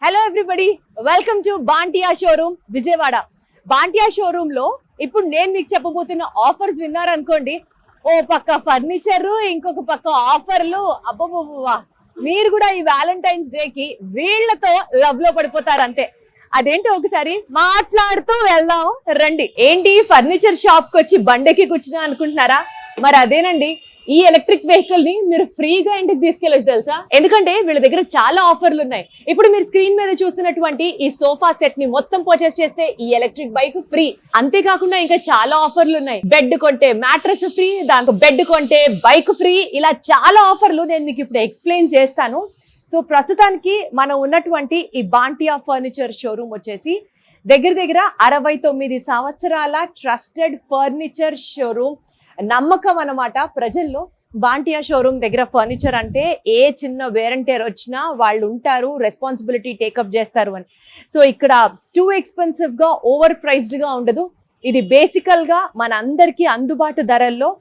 Hello everybody, welcome to బాంటియా showroom Vijayawada. బాంటియా showroom లో ఇప్పుడు నేను మీకు చెప్పబోతున్న ఆఫర్స్ విన్నారనుకోండి, ఓ పక్క ఫర్నిచర్, ఇంకొక పక్క ఆఫర్లు. అబ్బబ్బబ్బా, మీరు కూడా ఈ వ్యాలంటైన్స్ డే కి వీళ్లతో లవ్ లో పడిపోతారు అంతే. అదేంటి ఒకసారి మాట్లాడుతూ వెళ్దాం రండి. ఏంటి ఫర్నిచర్ షాప్ కి వచ్చి బండెక్కి కూర్చున్నా అనుకుంటున్నారా? మరి అదేనండి, ఈ ఎలక్ట్రిక్ వెహికల్ ని మీరు ఫ్రీగా ఇంటికి తీసుకెళ్ళొచ్చు తెలుసా. ఎందుకంటే వీళ్ళ దగ్గర చాలా ఆఫర్లు ఉన్నాయి. ఇప్పుడు మీరు స్క్రీన్ మీద చూస్తున్నటువంటి ఈ సోఫా సెట్ ని మొత్తం పర్చేస్ చేస్తే ఈ ఎలక్ట్రిక్ బైక్ ఫ్రీ. అంతేకాకుండా ఇంకా చాలా ఆఫర్లు ఉన్నాయి. బెడ్ కొంటే మ్యాట్రెస్ ఫ్రీ, దాంతో బెడ్ కొంటే బైక్ ఫ్రీ. ఇలా చాలా ఆఫర్లు నేను మీకు ఇప్పుడు ఎక్స్ప్లెయిన్ చేస్తాను. సో ప్రస్తుతానికి మనం ఉన్నటువంటి ఈ బాంటియా ఫర్నిచర్ షోరూమ్ వచ్చేసి దగ్గర దగ్గర 69 సంవత్సరాల ట్రస్టెడ్ ఫర్నిచర్ షోరూమ్. నమ్మకం అన్నమాట ప్రజల్లో. బాంటియా షోరూమ్ దగ్గర ఫర్నిచర్ అంటే ఏ చిన్న వేర్ అండ్ టేర్ వచ్చినా వాళ్ళు ఉంటారు, రెస్పాన్సిబిలిటీ టేకప్ చేస్తారు అని. సో ఇక్కడ టూ ఎక్స్పెన్సివ్ గా, ఓవర్ ప్రైస్డ్ గా ఉండదు. ఇది బేసికల్ గా మన అందరికీ అందుబాటు ధరల్లో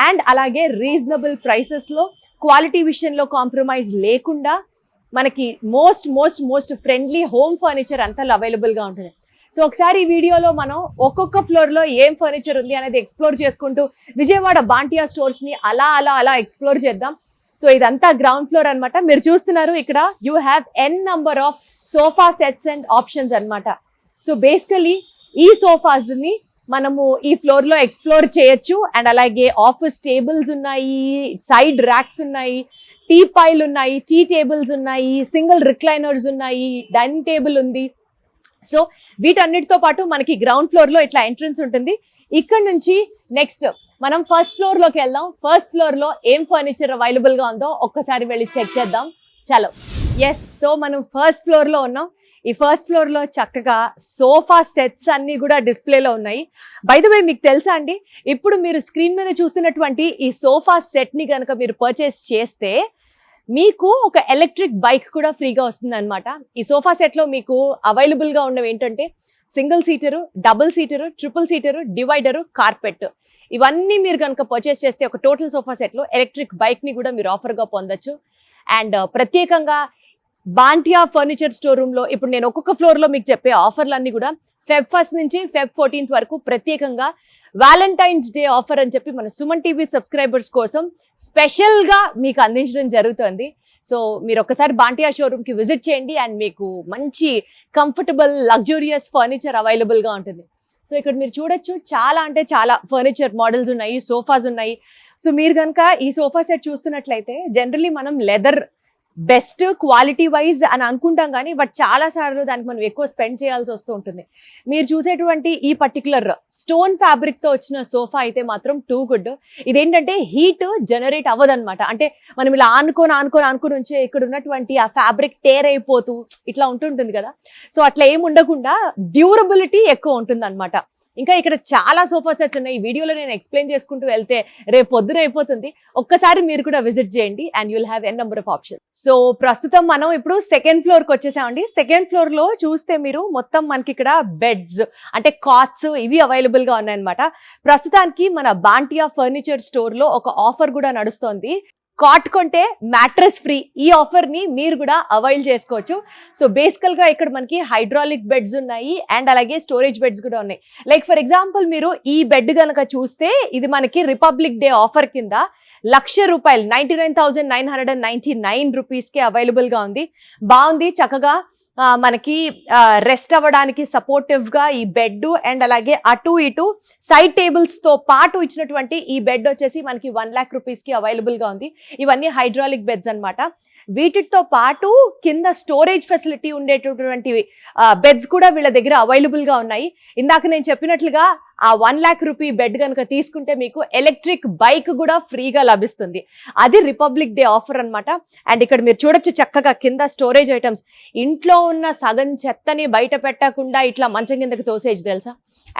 అండ్ అలాగే రీజనబుల్ ప్రైసెస్ లో, క్వాలిటీ విషయంలో కాంప్రమైజ్ లేకుండా మనకి most most most friendly home furniture అంతా అవైలబుల్ గా ఉంటుంది. సో ఒకసారి ఈ వీడియోలో మనం ఒక్కొక్క ఫ్లోర్ లో ఏం ఫర్నిచర్ ఉంది అనేది ఎక్స్ప్లోర్ చేసుకుంటూ విజయవాడ బాంటియా స్టోర్స్ ని అలా అలా అలా ఎక్స్ప్లోర్ చేద్దాం. సో ఇదంతా గ్రౌండ్ ఫ్లోర్ అన్నమాట. మీరు చూస్తున్నారు ఇక్కడ you have an number of sofa sets and options అన్నమాట. సో బేసికలీ ఈ సోఫాస్ ని మనము ఈ ఫ్లోర్ లో ఎక్స్ప్లోర్ చేయొచ్చు. అండ్ అలాగే ఆఫీస్ టేబుల్స్ ఉన్నాయి, సైడ్ ర్యాక్స్ ఉన్నాయి, టీ పైల్ ఉన్నాయి, టీ టేబుల్స్ ఉన్నాయి, సింగిల్ రిక్లైనర్స్ ఉన్నాయి, డైనింగ్ టేబుల్ ఉంది. సో వీటన్నిటితో పాటు మనకి గ్రౌండ్ ఫ్లోర్ లో ఇట్లా ఎంట్రన్స్ ఉంటుంది. ఇక్కడ నుంచి నెక్స్ట్ మనం ఫస్ట్ ఫ్లోర్ లోకి వెళ్దాం. ఫస్ట్ ఫ్లోర్ లో ఏం ఫర్నిచర్ అవైలబుల్ గా ఉందో ఒక్కసారి వెళ్ళి చెక్ చేద్దాం. చలో. ఎస్, సో మనం ఫస్ట్ ఫ్లోర్ లో ఉన్నాం. ఈ ఫస్ట్ ఫ్లోర్ లో చక్కగా సోఫా సెట్స్ అన్ని కూడా డిస్ప్లేలో ఉన్నాయి. బై ద వే, మీకు తెలుసా అండి, ఇప్పుడు మీరు స్క్రీన్ మీద చూస్తున్నటువంటి ఈ సోఫా సెట్ ని కనుక మీరు పర్చేస్ చేస్తే మీకు ఒక ఎలక్ట్రిక్ బైక్ కూడా ఫ్రీగా వస్తుంది అనమాట. ఈ సోఫా సెట్ లో మీకు అవైలబుల్ గా ఉన్నవి ఏంటంటే single సీటరు, double సీటరు, triple సీటరు, divider, carpet. ఇవన్నీ మీరు కనుక పర్చేస్ చేస్తే ఒక టోటల్ సోఫా సెట్ లో ఎలక్ట్రిక్ బైక్ ని కూడా మీరు ఆఫర్ గా పొందొచ్చు. అండ్ ప్రత్యేకంగా బాంటియా ఫర్నిచర్ స్టోర్ రూమ్ లో ఇప్పుడు నేను ఒక్కొక్క ఫ్లోర్ లో మీకు చెప్పే ఆఫర్లన్నీ కూడా ఫెబ్ 1 నుంచి ఫెబ్ 14 వరకు ప్రత్యేకంగా వ్యాలంటైన్స్ డే ఆఫర్ అని చెప్పి మన సుమన్ టీవీ సబ్స్క్రైబర్స్ కోసం స్పెషల్ గా మీకు అందించడం జరుగుతుంది. సో మీరు ఒకసారి బాంటియా షోరూమ్ కి విజిట్ చేయండి అండ్ మీకు మంచి కంఫర్టబుల్ లగ్జూరియస్ ఫర్నిచర్ అవైలబుల్ గా ఉంటుంది. సో ఇక్కడ మీరు చూడొచ్చు, చాలా అంటే చాలా ఫర్నిచర్ మోడల్స్ ఉన్నాయి, సోఫాస్ ఉన్నాయి. సో మీరు కనుక ఈ సోఫా సెట్ చూస్తున్నట్లయితే జనరల్లీ మనం లెదర్ బెస్ట్ క్వాలిటీ వైజ్ అని అనుకుంటాం కానీ బట్ చాలా సార్లు దానికి మనం ఎక్కువ స్పెండ్ చేయాల్సి వస్తూ ఉంటుంది. మీరు చూసేటువంటి ఈ పర్టికులర్ స్టోన్ ఫ్యాబ్రిక్ తో వచ్చిన సోఫా అయితే మాత్రం టూ గుడ్. ఇదేంటంటే హీట్ జనరేట్ అవ్వదన్నమాట. అంటే మనం ఇలా ఆనుకొని ఉంచే ఇక్కడ ఉన్నటువంటి ఆ ఫ్యాబ్రిక్ టేర్ అయిపోతూ ఇట్లా ఉంటుంటుంది కదా. సో అట్లా ఏమి ఉండకుండా డ్యూరబిలిటీ ఎక్కువ ఉంటుంది అనమాట. ఇంకా ఇక్కడ చాలా సోఫా సెట్స్ ఉన్నాయి. ఈ వీడియోలో నేను ఎక్స్ప్లెయిన్ చేసుకుంటూ వెళ్తే రేపు పొద్దున అయిపోతుంది. ఒక్కసారి మీరు కూడా విజిట్ చేయండి and you'll have an number of option. So ప్రస్తుతం మనం ఇప్పుడు సెకండ్ ఫ్లోర్ కి వచ్చేసామండి. సెకండ్ ఫ్లోర్ లో చూస్తే మీరు మొత్తం మనకి ఇక్కడ బెడ్స్ అంటే కాట్స్ ఇవి అవైలబుల్ గా ఉన్నాయన్నమాట. ప్రస్తుతానికి మన బాంటియా ఫర్నిచర్ స్టోర్ లో ఒక ఆఫర్ కూడా నడుస్తోంది. కాట్ కొంటే మ్యాట్రెస్ ఫ్రీ. ఈ ఆఫర్ ని మీరు కూడా అవైల్ చేసుకోవచ్చు. సో బేసికల్ గా ఇక్కడ మనకి హైడ్రాలిక్ బెడ్స్ ఉన్నాయి అండ్ అలాగే స్టోరేజ్ బెడ్స్ కూడా ఉన్నాయి. లైక్ ఫర్ ఎగ్జాంపుల్ మీరు ఈ బెడ్ కనుక చూస్తే ఇది మనకి రిపబ్లిక్ డే ఆఫర్ కింద ₹1,00,000 $99,999 రూపీస్ కి అవైలబుల్ గా ఉంది. బాగుంది, చక్కగా మనకి రెస్ట్ అవ్వడానికి సపోర్టివ్ గా ఈ బెడ్ అండ్ అలాగే అటు ఇటు సైడ్ టేబుల్స్ తో పాటు ఇచ్చినటువంటి ఈ బెడ్ వచ్చేసి మనకి ₹1,00,000 కి అవైలబుల్ గా ఉంది. ఇవన్నీ హైడ్రాలిక్ బెడ్స్ అన్నమాట. వీటితో పాటు కింద స్టోరేజ్ ఫెసిలిటీ ఉండేటటువంటి బెడ్స్ కూడా వీళ్ళ దగ్గర అవైలబుల్ గా ఉన్నాయి. ఇందాక నేను చెప్పినట్లుగా ఆ ₹1,00,000 బెడ్ కనుక తీసుకుంటే మీకు ఎలక్ట్రిక్ బైక్ కూడా ఫ్రీగా లభిస్తుంది. అది రిపబ్లిక్ డే ఆఫర్ అన్నమాట. అండ్ ఇక్కడ మీరు చూడొచ్చు, చక్కగా కింద స్టోరేజ్ ఐటమ్స్. ఇంట్లో ఉన్న సగం చెత్తని బయట పెట్టకుండా ఇట్లా మంచం కిందకి తోసేజ్ తెలుసా.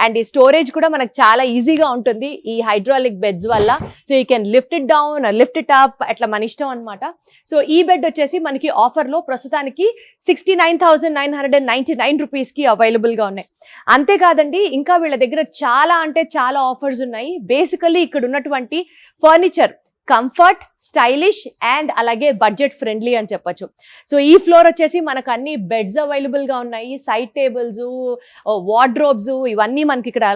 అండ్ ఈ స్టోరేజ్ కూడా మనకు చాలా ఈజీగా ఉంటుంది ఈ హైడ్రాలిక్ బెడ్స్ వల్ల. So you can lift it down, lift it up, అట్లా మన ఇష్టం అనమాట. సో ఈ బెడ్ వచ్చేసి మనకి ఆఫర్ లో ప్రస్తుతానికి ₹69,999 రూపీస్ కి అవైలబుల్ గా ఉన్నాయి. అంతేకాదండి, ఇంకా వీళ్ళ దగ్గర చాలా అంటే చాలా ఆఫర్స్ ఉన్నాయి. బేసికల్లీ ఇక్కడ ఉన్నటువంటి ఫర్నిచర్ కంఫర్ట్, స్టైలిష్ అండ్ అలాగే బడ్జెట్ ఫ్రెండ్లీ అని చెప్పొచ్చు. సో ఈ ఫ్లోర్ వచ్చేసి మనకు అన్ని బెడ్స్ అవైలబుల్గా ఉన్నాయి, సైడ్ టేబుల్స్, వార్డ్రోబ్స్ ఇవన్నీ మనకి ఇక్కడ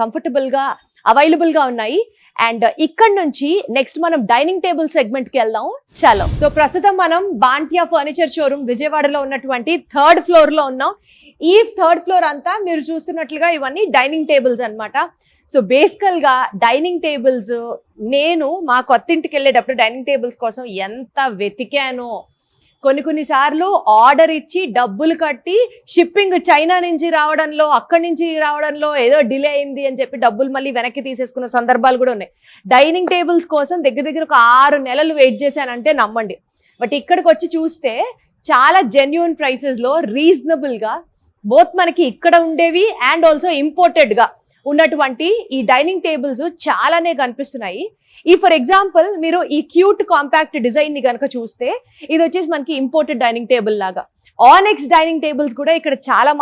కంఫర్టబుల్గా అవైలబుల్గా ఉన్నాయి. అండ్ ఇక్కడ నుంచి నెక్స్ట్ మనం డైనింగ్ టేబుల్ సెగ్మెంట్కి వెళ్దాం. చలో. సో ప్రస్తుతం మనం బాంటియా ఫర్నిచర్ షోరూమ్ విజయవాడలో ఉన్నటువంటి 3rd ఫ్లోర్లో ఉన్నాం. ఈ 3rd ఫ్లోర్ అంతా మీరు చూస్తున్నట్లుగా ఇవన్నీ డైనింగ్ టేబుల్స్ అన్నమాట. సో బేసికల్గా డైనింగ్ టేబుల్స్ నేను మా కొత్త ఇంటికి వెళ్ళేటప్పుడు డైనింగ్ టేబుల్స్ కోసం ఎంత వెతికానో. కొన్నిసార్లు ఆర్డర్ ఇచ్చి డబ్బులు కట్టి షిప్పింగ్ చైనా నుంచి రావడంలో, అక్కడి నుంచి రావడంలో ఏదో డిలే అయింది అని చెప్పి డబ్బులు మళ్ళీ వెనక్కి తీసేసుకున్న సందర్భాలు కూడా ఉన్నాయి. డైనింగ్ టేబుల్స్ కోసం దగ్గర ఒక 6 నెలలు వెయిట్ చేశానంటే నమ్మండి. బట్ ఇక్కడికి వచ్చి చూస్తే చాలా జెన్యూన్ ప్రైసెస్లో రీజనబుల్గా బోత్ మనకి ఇక్కడ ఉండేవి అండ్ ఆల్సో ఇంపోర్టెడ్గా ఉన్నటువంటి ఈ డైనింగ్ టేబుల్స్ చాలానే కనిపిస్తున్నాయి. ఈ ఫర్ ఎగ్జాంపుల్ మీరు ఈ క్యూట్ కాంపాక్ట్ డిజైన్ ని కనుక చూస్తే ఇది వచ్చేసి మనకి ఇంపోర్టెడ్ డైనింగ్ టేబుల్ లాగా. ఆనెక్స్ డైనింగ్ టేబుల్స్ కూడా ఇక్కడ చాలా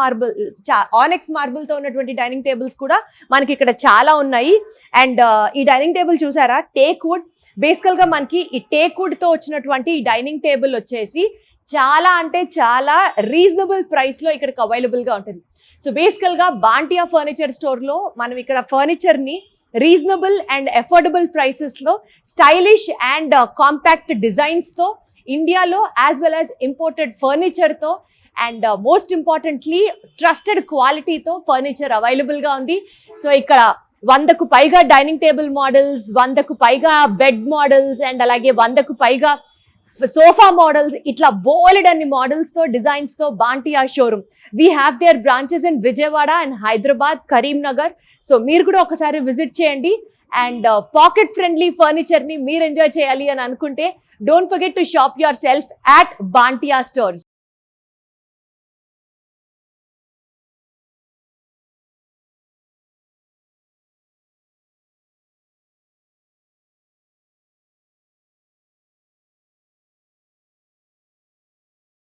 ఆనెక్స్ మార్బుల్ తో ఉన్నటువంటి డైనింగ్ టేబుల్స్ కూడా మనకి ఇక్కడ చాలా ఉన్నాయి. అండ్ ఈ డైనింగ్ టేబుల్ చూసారా, టేక్ వుడ్. బేసికల్ గా మనకి ఈ టేక్ వుడ్ తో వచ్చినటువంటి ఈ డైనింగ్ టేబుల్ వచ్చేసి చాలా అంటే చాలా రీజనబుల్ ప్రైస్ లో ఇక్కడికి అవైలబుల్ గా ఉంటుంది. సో బేసికల్ గా బాంటియా ఫర్నిచర్ స్టోర్ లో మనం ఇక్కడ ఫర్నిచర్ ని రీజనబుల్ అండ్ అఫోర్డబుల్ ప్రైసెస్ లో స్టైలిష్ అండ్ కాంపాక్ట్ డిజైన్స్ తో ఇండియాలో as well as imported furniture తో అండ్ మోస్ట్ ఇంపార్టెంట్లీ ట్రస్టెడ్ క్వాలిటీతో ఫర్నిచర్ అవైలబుల్ గా ఉంది. సో ఇక్కడ 100కు పైగా డైనింగ్ టేబుల్ మోడల్స్, 100కు పైగా బెడ్ మోడల్స్ అండ్ అలాగే 100కు పైగా సోఫా మోడల్స్, ఇట్లా బోలెడ్ అన్ని మోడల్స్ తో డిజైన్స్ తో Bantia showroom. We have their branches in Vijayawada and Hyderabad, Karimnagar. So మీరు కూడా ఒకసారి విజిట్ చేయండి. అండ్ పాకెట్ ఫ్రెండ్లీ ఫర్నిచర్ ని మీరు ఎంజాయ్ చేయాలి అని అనుకుంటే don't forget to shop your self at బాంటియా stores.